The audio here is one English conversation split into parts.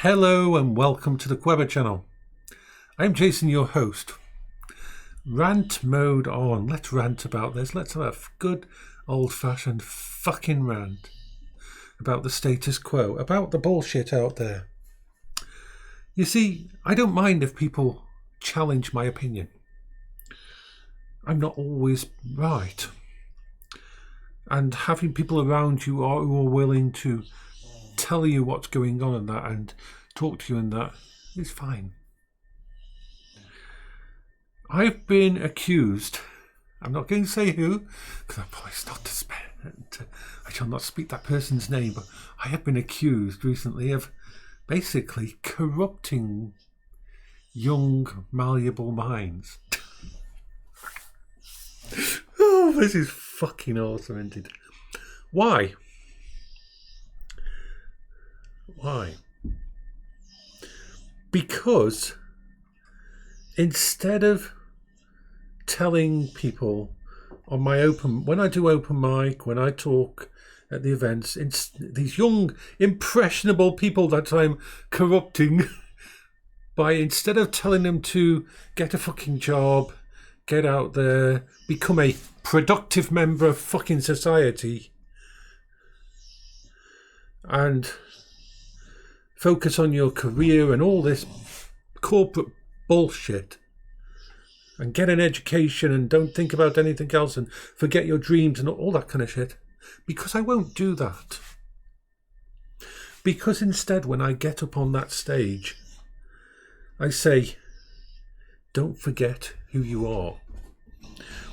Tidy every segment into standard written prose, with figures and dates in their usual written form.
Hello and welcome to the Quever channel. I'm Jason, your host. Rant mode on. Let's rant about this. Let's have a good old-fashioned fucking rant about the status quo, about the bullshit out there. You see, I don't mind if people challenge my opinion. I'm not always right. And having people around you who are willing to tell you what's going on and that and talk to you and that is fine. I've been accused, I'm not going to say who, because I promise not to I shall not speak that person's name, but I have been accused recently of basically corrupting young, malleable minds. Oh, this is fucking awesome, isn't it? Why? Why? Because instead of telling people on my when I do open mic, when I talk at the events, these young, impressionable people that I'm corrupting by, instead of telling them to get a fucking job, get out there, become a productive member of fucking society, and focus on your career and all this corporate bullshit, and get an education and don't think about anything else and forget your dreams and all that kind of shit. Because I won't do that. Because instead, when I get up on that stage, I say, don't forget who you are.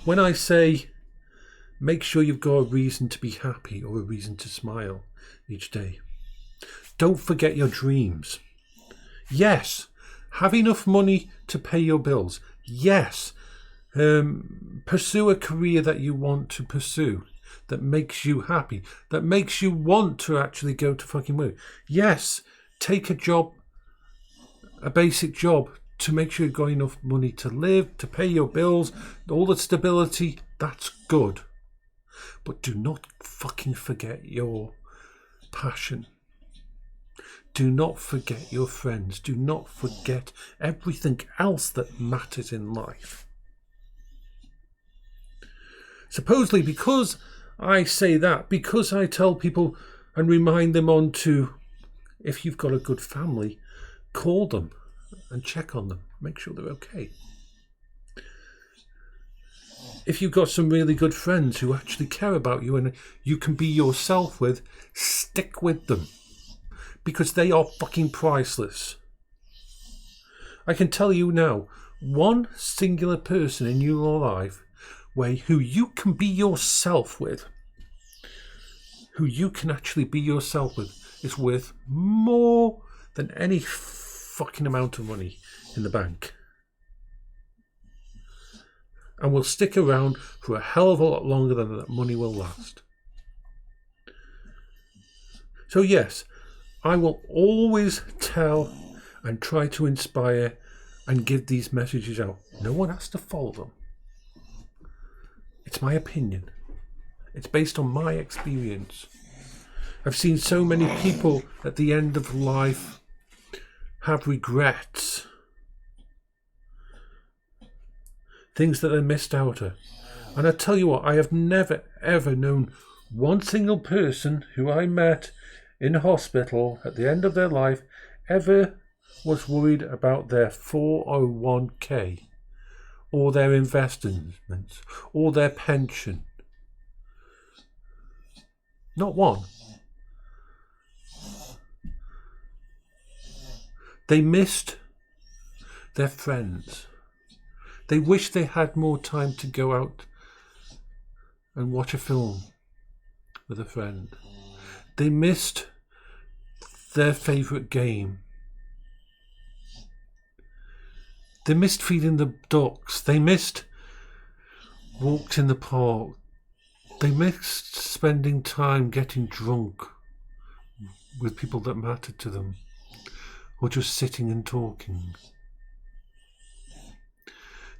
When I say, make sure you've got a reason to be happy or a reason to smile each day. Don't forget your dreams. Yes, have enough money to pay your bills. Yes, pursue a career that you want to pursue, that makes you happy, that makes you want to actually go to fucking work. Yes, take a job, a basic job, to make sure you've got enough money to live, to pay your bills, all the stability. That's good. But do not fucking forget your passion. Do not forget your friends. Do not forget everything else that matters in life. Supposedly, because I say that, because I tell people and remind them on to, if you've got a good family, call them and check on them. Make sure they're okay. If you've got some really good friends who actually care about you and you can be yourself with, stick with them. Because they are fucking priceless. I can tell you now, one singular person in your life who you can be yourself with, who you can actually be yourself with, is worth more than any fucking amount of money in the bank. And will stick around for a hell of a lot longer than that money will last. So yes, I will always tell and try to inspire and give these messages out. No one has to follow them. It's my opinion. It's based on my experience. I've seen so many people at the end of life have regrets. Things that they missed out on. And I tell you what, I have never ever known one single person who I met in hospital at the end of their life ever was worried about their 401k or their investments or their pension. Not one. They missed their friends. They wished they had more time to go out and watch a film with a friend. They missed their favourite game. They missed feeding the ducks. They missed walks in the park. They missed spending time getting drunk with people that mattered to them, or just sitting and talking.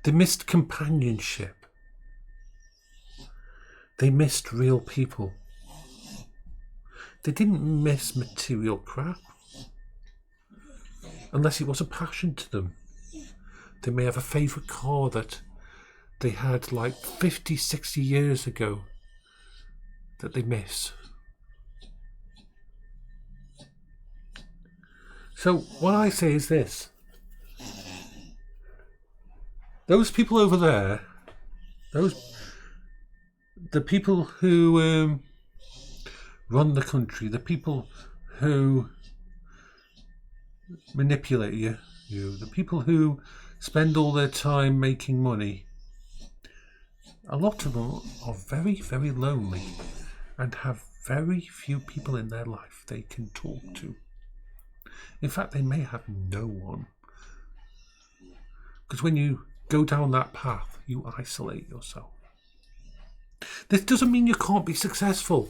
They missed companionship. They missed real people. They didn't miss material crap. unless it was a passion to them. They may have a favourite car that they had like 50, 60 years ago that they miss. So what I say is this. Those people over there, the people who run the country, the people who manipulate you, the people who spend all their time making money, a lot of them are very, very lonely and have very few people in their life they can talk to. In fact, they may have no one. Because when you go down that path, you isolate yourself. This doesn't mean you can't be successful.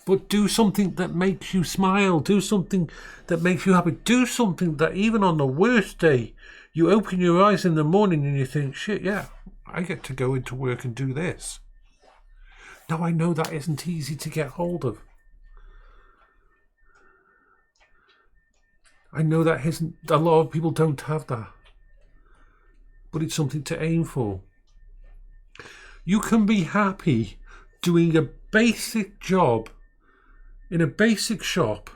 But do something that makes you smile. Do something that makes you happy. Do something that even on the worst day, you open your eyes in the morning and you think, shit, yeah, I get to go into work and do this. Now, I know that isn't easy to get hold of. I know that isn't, a lot of people don't have that. But it's something to aim for. You can be happy doing a basic job in a basic shop,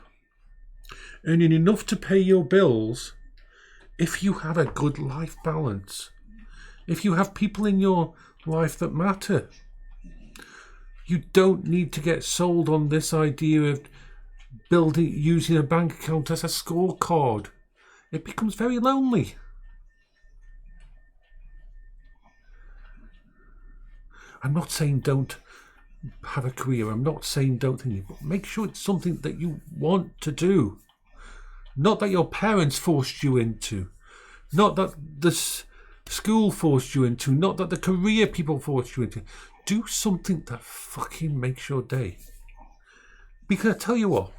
earning enough to pay your bills if you have a good life balance. If you have people in your life that matter. You don't need to get sold on this idea of using a bank account as a scorecard. It becomes very lonely. I'm not saying don't have a career. I'm not saying don't think, but make sure it's something that you want to do. Not that your parents forced you into. Not that the school forced you into. Not that the career people forced you into. Do something that fucking makes your day. Because I tell you what,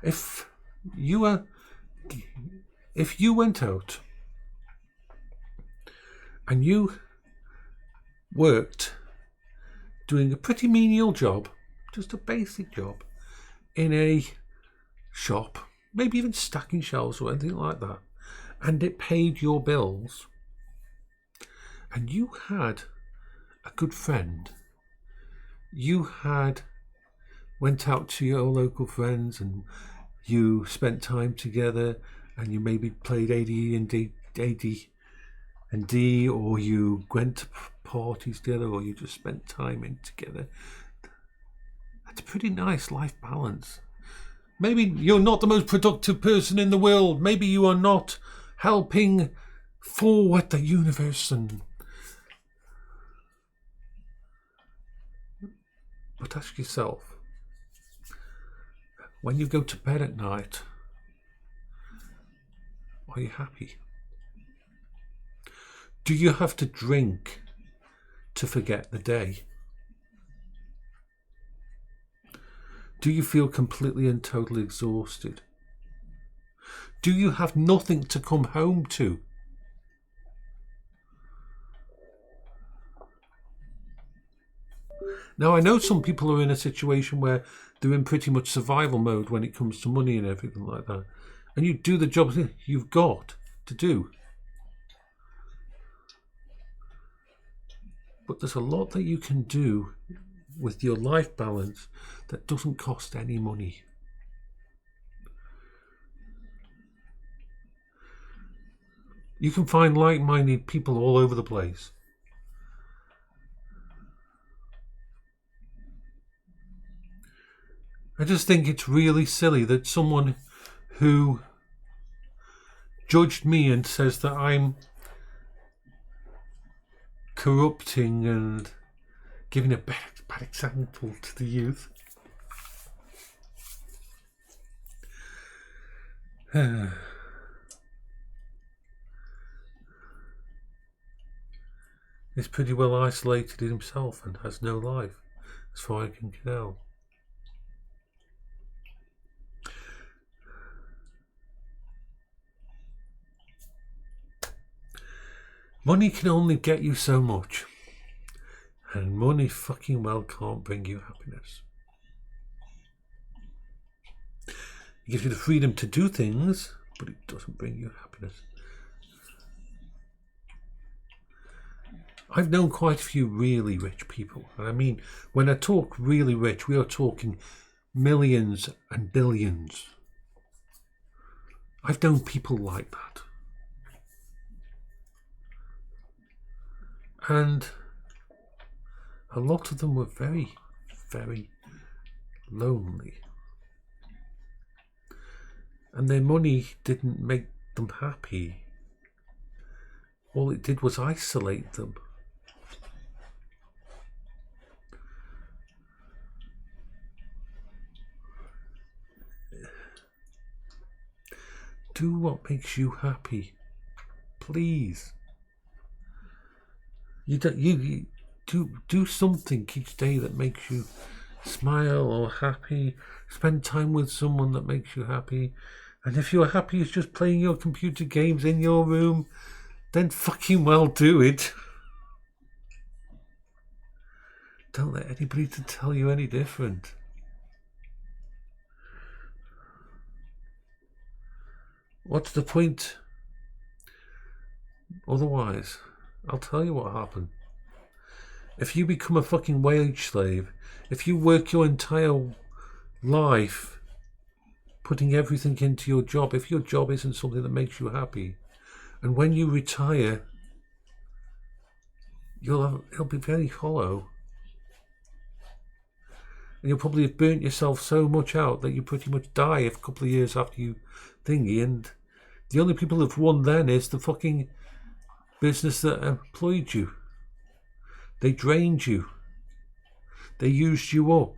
if you went out and you worked doing a pretty menial job, just a basic job, in a shop, maybe even stacking shelves or anything like that, and it paid your bills, and you had a good friend, you went out to your local friends and you spent time together, and you maybe played AD&D, or you went to parties together, or you just spent time in together. That's a pretty nice life balance. Maybe you're not the most productive person in the world. Maybe you are not helping forward the universe, but ask yourself, when you go to bed at night, are you happy? Do you have to drink to forget the day? Do you feel completely and totally exhausted? Do you have nothing to come home to? Now, I know some people are in a situation where they're in pretty much survival mode when it comes to money and everything like that. And you do the job you've got to do. But there's a lot that you can do with your life balance that doesn't cost any money. You can find like-minded people all over the place. I just think it's really silly that someone who judged me and says that I'm corrupting and giving a bad example to the youth. He's pretty well isolated himself and has no life, as far as I can tell. Money can only get you so much, and money fucking well can't bring you happiness. It gives you the freedom to do things, but it doesn't bring you happiness. I've known quite a few really rich people. And I mean, when I talk really rich, we are talking millions and billions. I've known people like that. And a lot of them were very, very lonely. And their money didn't make them happy. All it did was isolate them. Do what makes you happy, please. You do something each day that makes you smile or happy. Spend time with someone that makes you happy. And if you're happy, it's just playing your computer games in your room, then fucking well do it. Don't let anybody to tell you any different. What's the point? Otherwise, I'll tell you what happened. If you become a fucking wage slave, if you work your entire life putting everything into your job, if your job isn't something that makes you happy, and when you retire, it'll be very hollow. And you'll probably have burnt yourself so much out that you pretty much die a couple of years after you thingy, and the only people who've won then is the fucking business that employed you. They drained you. They used you up.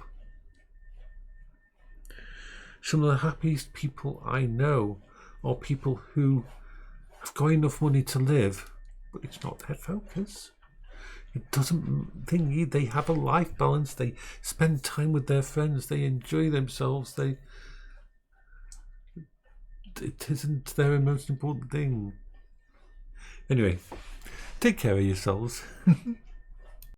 Some of the happiest people I know are people who have got enough money to live, but it's not their focus. It doesn't think they have a life balance. They spend time with their friends. They enjoy themselves. It isn't their most important thing. Anyway, take care of yourselves.